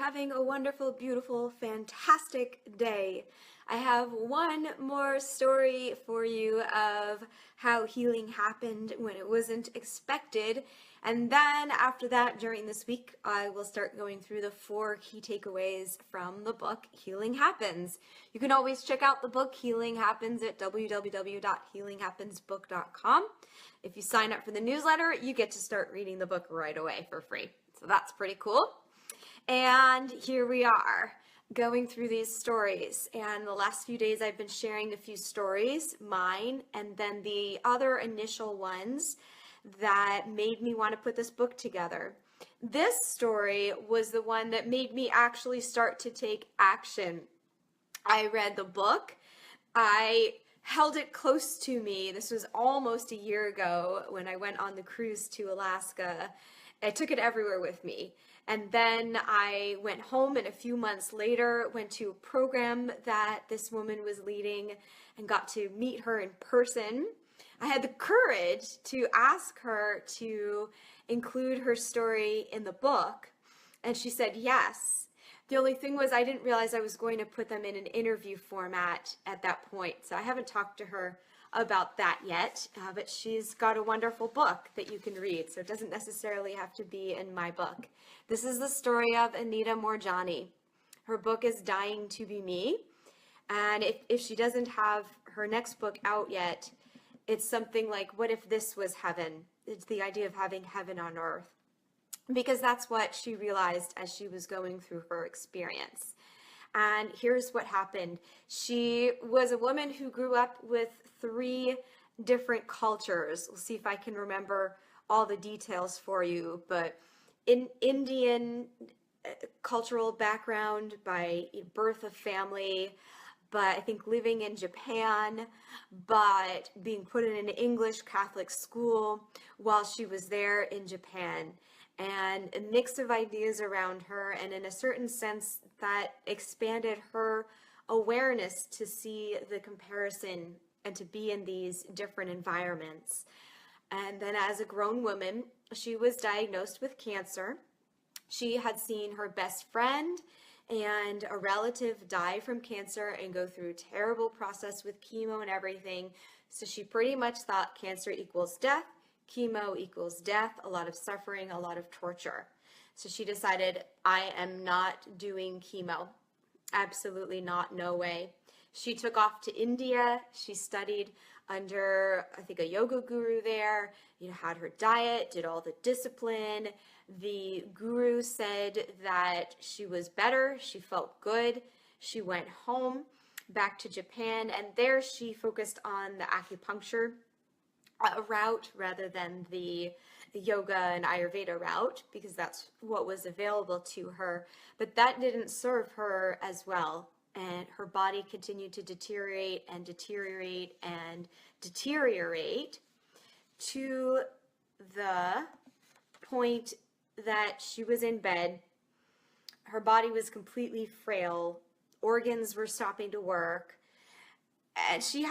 having a wonderful, beautiful, fantastic day. I have one more story for you of how healing happened when it wasn't expected. And then after that, during this week, I will start going through the 4 key takeaways from the book Healing Happens. You can always check out the book Healing Happens at www.healinghappensbook.com. If you sign up for the newsletter, you get to start reading the book right away for free. So that's pretty cool. And here we are going through these stories. And the last few days I've been sharing a few stories, mine, and then the other initial ones that made me want to put this book together. This story was the one that made me actually start to take action. I read the book. I held it close to me. This was almost a year ago when I went on the cruise to Alaska. I took it everywhere with me. And then I went home, and a few months later went to a program that this woman was leading and got to meet her in person. I had the courage to ask her to include her story in the book, and she said yes. The only thing was I didn't realize I was going to put them in an interview format at that point, so I haven't talked to her about that yet, but she's got a wonderful book that you can read, so it doesn't necessarily have to be in my book. This is the story of Anita Moorjani. Her book is Dying to Be Me, and if she doesn't have her next book out yet, it's something like, what if this was heaven? It's the idea of having heaven on earth, because that's what she realized as she was going through her experience. And here's what happened. She was a woman who grew up with 3 different cultures. We'll see if I can remember all the details for you, but in Indian cultural background by birth of family, but I think living in Japan, but being put in an English Catholic school while she was there in Japan. And a mix of ideas around her, and in a certain sense that expanded her awareness to see the comparison and to be in these different environments. And then as a grown woman, she was diagnosed with cancer. She had seen her best friend and a relative die from cancer and go through a terrible process with chemo and everything. So she pretty much thought cancer equals death. Chemo equals death, a lot of suffering, a lot of torture. So she decided, I am not doing chemo. Absolutely not, no way. She took off to India. She studied under, I think, a yoga guru there, had her diet, did all the discipline. The guru said that she was better, she felt good. She went home, back to Japan, and there she focused on the acupuncture route rather than the yoga and Ayurveda route, because that's what was available to her. But that didn't serve her as well, and her body continued to deteriorate and deteriorate and deteriorate to the point that she was in bed. Her body was completely frail. Organs were stopping to work. And she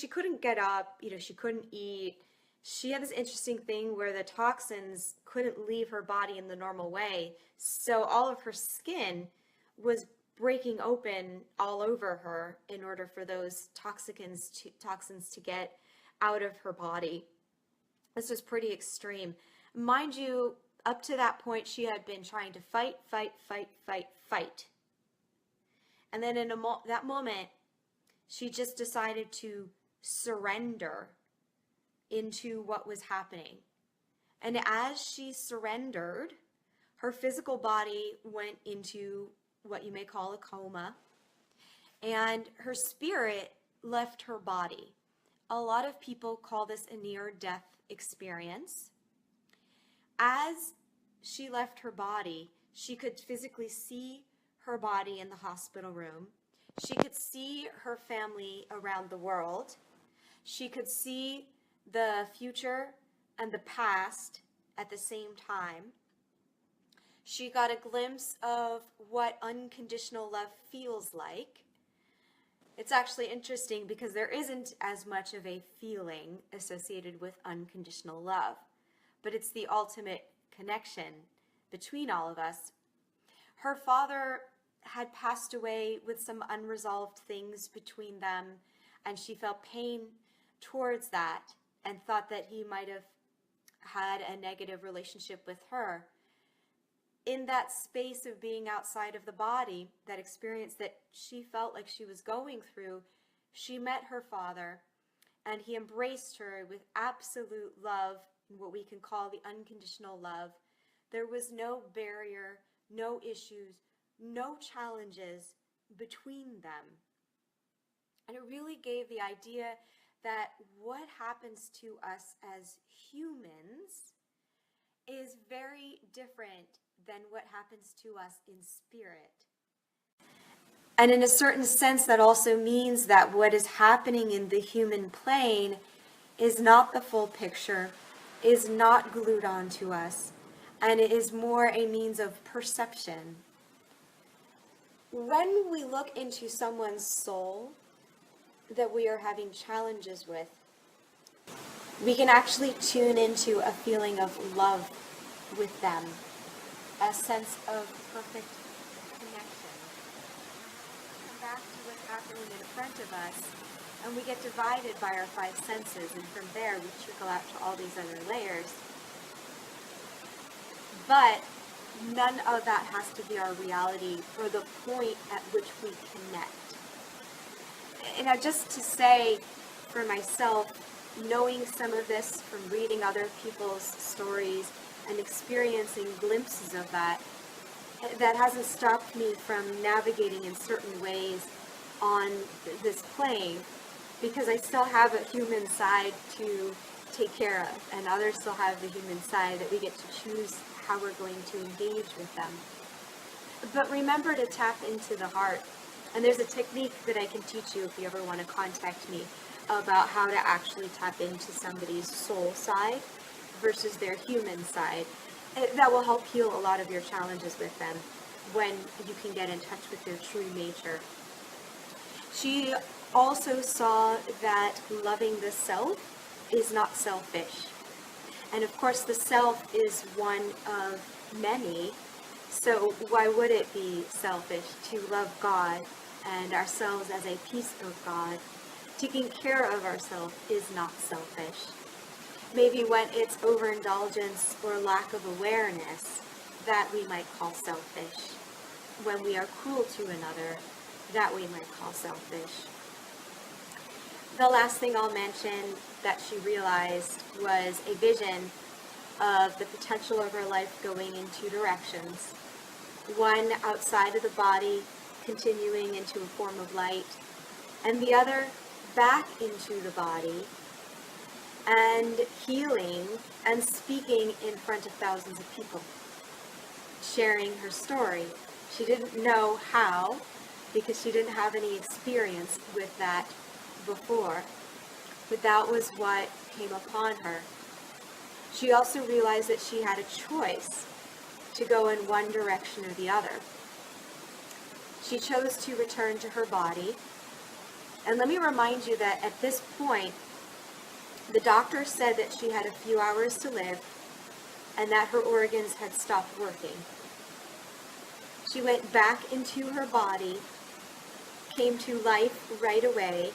couldn't get up, she couldn't eat. She had this interesting thing where the toxins couldn't leave her body in the normal way. So all of her skin was breaking open all over her in order for those toxins to get out of her body. This was pretty extreme. Mind you, up to that point, she had been trying to fight. And then in that moment, she just decided to surrender into what was happening. And as she surrendered, her physical body went into what you may call a coma, and her spirit left her body. A lot of people call this a near-death experience. As she left her body, she could physically see her body in the hospital room. She could see her family around the world. She could see the future and the past at the same time. She got a glimpse of what unconditional love feels like. It's actually interesting because there isn't as much of a feeling associated with unconditional love, but it's the ultimate connection between all of us. Her father had passed away with some unresolved things between them, and she felt pain towards that and thought that he might have had a negative relationship with her. In that space of being outside of the body, that experience that she felt like she was going through, she met her father, and he embraced her with absolute love, what we can call the unconditional love. There was no barrier, no issues, no challenges between them. And it really gave the idea that what happens to us as humans is very different than what happens to us in spirit. And in a certain sense, that also means that what is happening in the human plane is not the full picture, is not glued onto us, and it is more a means of perception. When we look into someone's soul that we are having challenges with, we can actually tune into a feeling of love with them, a sense of perfect connection. Come back to what's happening in front of us, and we get divided by our five senses, and from there we trickle out to all these other layers. But none of that has to be our reality or the point at which we connect. And just to say, for myself, knowing some of this from reading other people's stories and experiencing glimpses of that, that hasn't stopped me from navigating in certain ways on this plane, because I still have a human side to take care of, and others still have the human side that we get to choose how we're going to engage with them. But remember to tap into the heart. And there's a technique that I can teach you if you ever want to contact me about how to actually tap into somebody's soul side versus their human side. That will help heal a lot of your challenges with them when you can get in touch with their true nature. She also saw that loving the self is not selfish. And of course, the self is one of many, so why would it be selfish to love God and ourselves as a piece of God? Taking care of ourselves is not selfish. Maybe when it's overindulgence or lack of awareness, that we might call selfish. When we are cruel to another, that we might call selfish. The last thing I'll mention that she realized was a vision of the potential of her life going in two directions. One outside of the body, continuing into a form of light, and the other back into the body and healing and speaking in front of thousands of people, sharing her story. She didn't know how, because she didn't have any experience with that before, but that was what came upon her. She also realized that she had a choice to go in one direction or the other. She chose to return to her body. And let me remind you that at this point, the doctor said that she had a few hours to live and that her organs had stopped working. She went back into her body, came to life right away.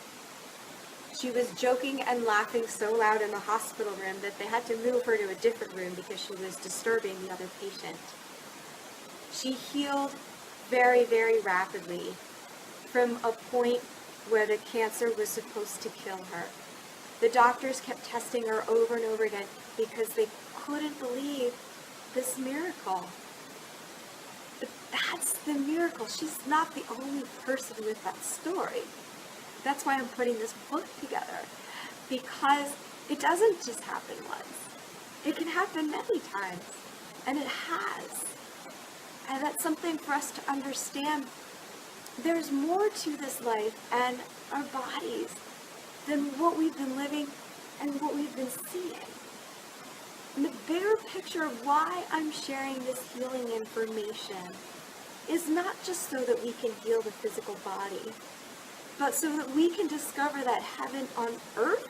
She was joking and laughing so loud in the hospital room that they had to move her to a different room because she was disturbing the other patient. She healed very, very rapidly from a point where the cancer was supposed to kill her. The doctors kept testing her over and over again because they couldn't believe this miracle. But that's the miracle. She's not the only person with that story. That's why I'm putting this book together, because it doesn't just happen once. It can happen many times, and it has. And that's something for us to understand. There's more to this life and our bodies than what we've been living and what we've been seeing. And the bigger picture of why I'm sharing this healing information is not just so that we can heal the physical body, but so that we can discover that heaven on earth,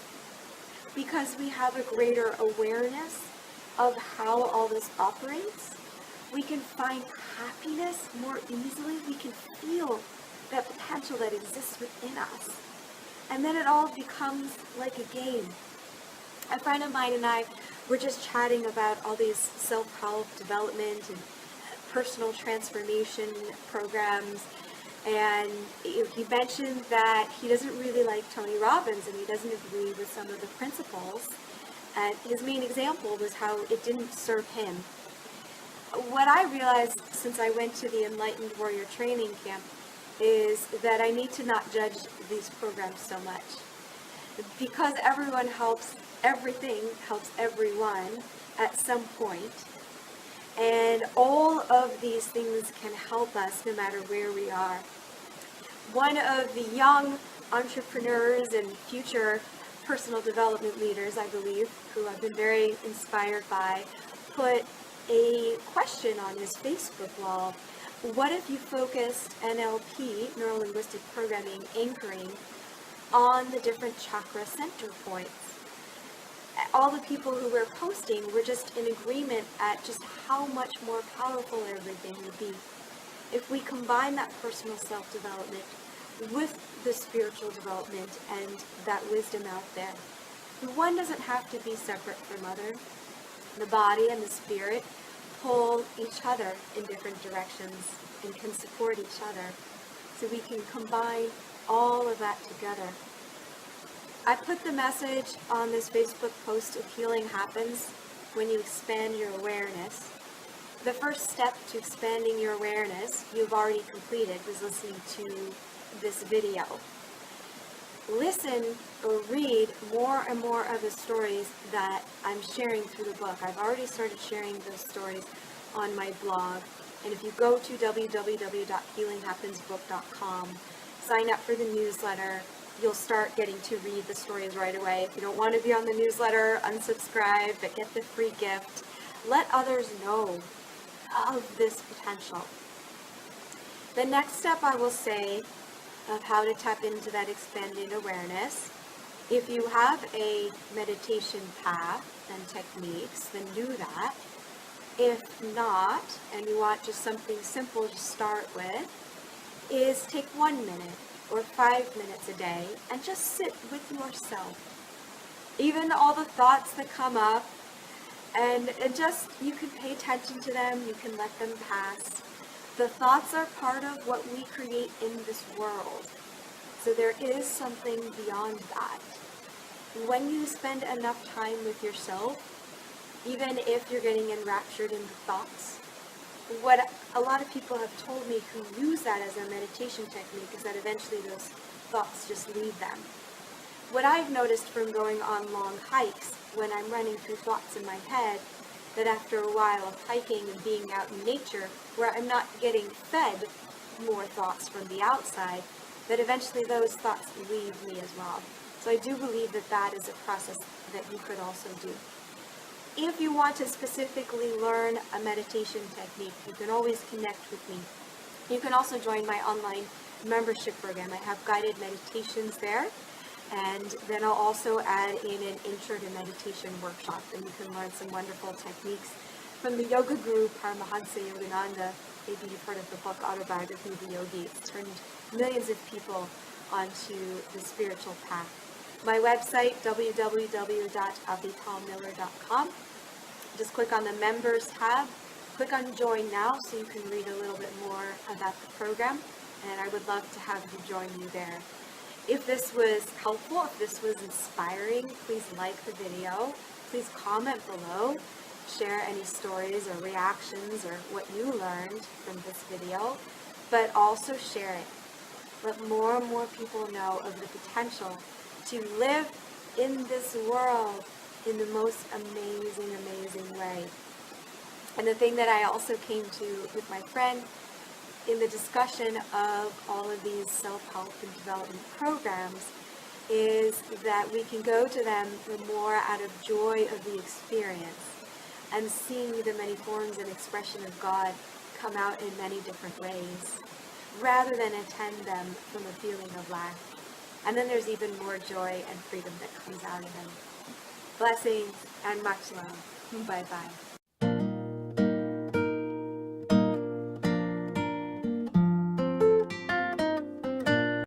because we have a greater awareness of how all this operates. we can find happiness more easily. We can feel that potential that exists within us. And then it all becomes like a game. A friend of mine and I were just chatting about all these self-help development and personal transformation programs. And he mentioned that he doesn't really like Tony Robbins and he doesn't agree with some of the principles. And his main example was how it didn't serve him. What I realized since I went to the Enlightened Warrior Training Camp is that I need to not judge these programs so much. Because everyone helps, everything helps everyone at some point. And all of these things can help us no matter where we are. One of the young entrepreneurs and future personal development leaders, I believe, who I've been very inspired by, put a question on his Facebook wall. What if you focused NLP, Neuro-Linguistic Programming, anchoring, on the different chakra center points? All the people who were posting were just in agreement at just how much more powerful everything would be if we combine that personal self-development with the spiritual development and that wisdom out there. One doesn't have to be separate from other. The body and the spirit pull each other in different directions and can support each other. So we can combine all of that together. I put the message on this Facebook post of healing happens when you expand your awareness. The first step to expanding your awareness, you've already completed, was listening to this video. Listen or read more and more of the stories that I'm sharing through the book. I've already started sharing those stories on my blog. And if you go to www.healinghappensbook.com, sign up for the newsletter, you'll start getting to read the stories right away. If you don't want to be on the newsletter, unsubscribe, but get the free gift. Let others know of this potential. The next step I will say of how to tap into that expanded awareness, if you have a meditation path and techniques, then do that. If not, and you want just something simple to start with, is take 1 minute or 5 minutes a day and just sit with yourself. Even all the thoughts that come up, and just, you can pay attention to them, you can let them pass. The thoughts are part of what we create in this world. So there is something beyond that. When you spend enough time with yourself, even if you're getting enraptured in the thoughts, what a lot of people have told me who use that as a meditation technique is that eventually those thoughts just leave them. What I've noticed from going on long hikes, when I'm running through thoughts in my head, that after a while of hiking and being out in nature, where I'm not getting fed more thoughts from the outside, that eventually those thoughts leave me as well. So I do believe that that is a process that you could also do. If you want to specifically learn a meditation technique, you can always connect with me. You can also join my online membership program. I have guided meditations there. And then I'll also add in an intro to meditation workshop, and you can learn some wonderful techniques from the yoga guru Paramahansa Yogananda. Maybe you've heard of the book Autobiography of a Yogi. It's turned millions of people onto the spiritual path. My website, www.avitalmiller.com. Just click on the members tab, click on join now so you can read a little bit more about the program, and I would love to have you join me there. If this was helpful, if this was inspiring, please like the video. Please comment below. Share any stories or reactions or what you learned from this video. But also share it. Let more and more people know of the potential to live in this world in the most amazing, amazing way. And the thing that I also came to with my friend in the discussion of all of these self-help and development programs is that we can go to them for more out of joy of the experience and seeing the many forms and expression of God come out in many different ways, rather than attend them from a feeling of lack. And then there's even more joy and freedom that comes out of them. Blessings and much love. Bye-bye.